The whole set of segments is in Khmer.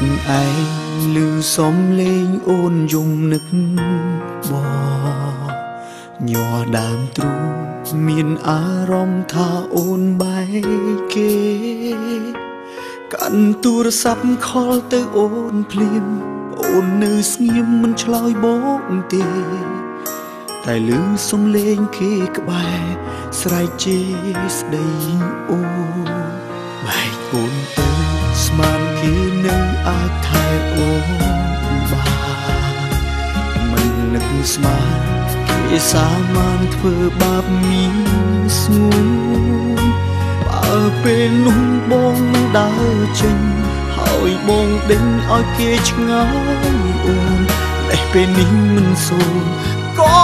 ឯងឮសំឡេងអូនយំនឹកបញ័រដើមទ្រូងមានអារម្មណ៍ថាអូនបែកគេកាន់ទូរស័ព្ទខលទៅអូនភ្លាមអូននៅស្ងៀមមិនឆ្លើយបងទេតែឮសំឡេងគេក្បែរស្រែកជេរស្ដីអូនបែកអូនទៅស្មានគេនៅអាចថែអូនបានមិននឹកស្មានគេសាមានធ្វើបាបមានស្ងួនបើពេលនោះបងនឹងដើរចេញហើយបងដេញឲ្យគេឆ្ងាយអូនតែពេលនេះមិនសូនក៏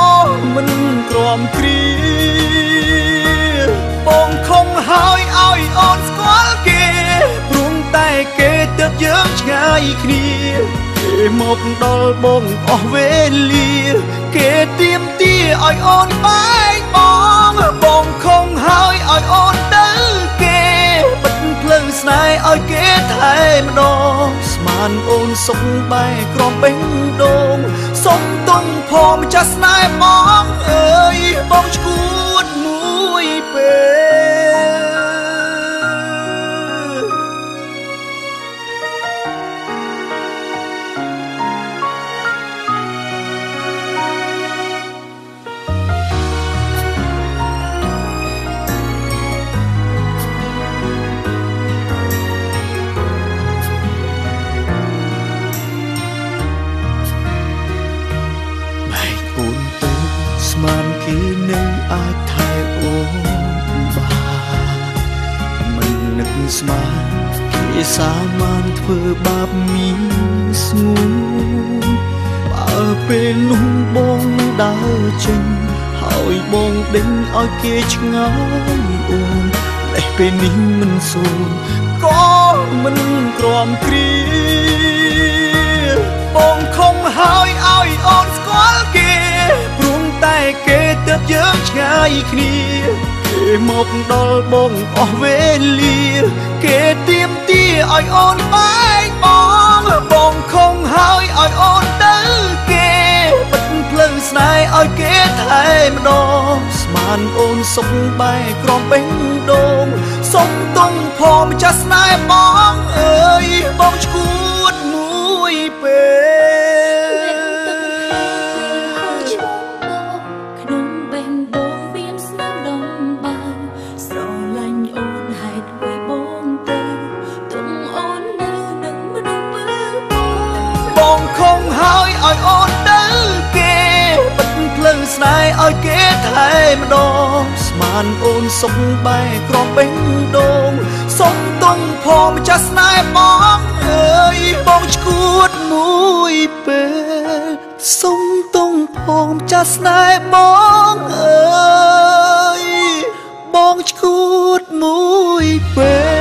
មិនក្រំគ្រាបងខំហើយឲ្យអូនស្គាល់គេព្រមតែគេទើបយើងឆ្ងាយគ្នាគេមកដល់បងអស់វេលាគេទៀមទាឲ្យអូនបែកបងខំហើយឲ្យអូនទៅគេបិទផ្លូវស្នេហ៍ឲ្យគេថែម្ដងស្មានអូនសុខបែកក្រំបេះដូងសុំទុំផងម្ចាស់ស្នេហ៍បងអើយបងឈួតមួយពេលស្មានគេនៅអាចថែអូនបានមិននឹកស្មានគេសាមានធ្វើបាបមានស្ងួនបើពេលនោះបងនឹងដើរចេញហើយបងដេញឲ្យគេឆ្ងាយអូនតែពេលនេះមិនសូនក៏មិនក្រំគ្រាបងខំហើយឲ្យអូនស្គាល់គេតែគេទើបយើងឆ្ងាយគ្នាគេមកដល់បងអស់វេលាគេទៀមទាឲ្យអូនបែកបងខំហើយឲ្យអូនទៅគេបិទផ្លូវស្នេហ៍ឲ្យគេថែម្ដងស្មានអូនសុខបែកក្រំបេះដូងសុំទុំផងម្ចាស់ស្នេហ៍បងអើយបងឈួតមួយពេលបងខំហើយឲ្យអូនទៅគេបិទផ្លូវស្នេហ៍ឲ្យគេថែម្ដងស្មានអូនសុខបែកក្រំបេះដូងសុំទុំផងម្ចាស់ស្នេហ៍បងអើយបងឈួតមួយពេលសុំទុំផងម្ចាស់ស្នេហ៍បងអើយបងឈួតមួយពេល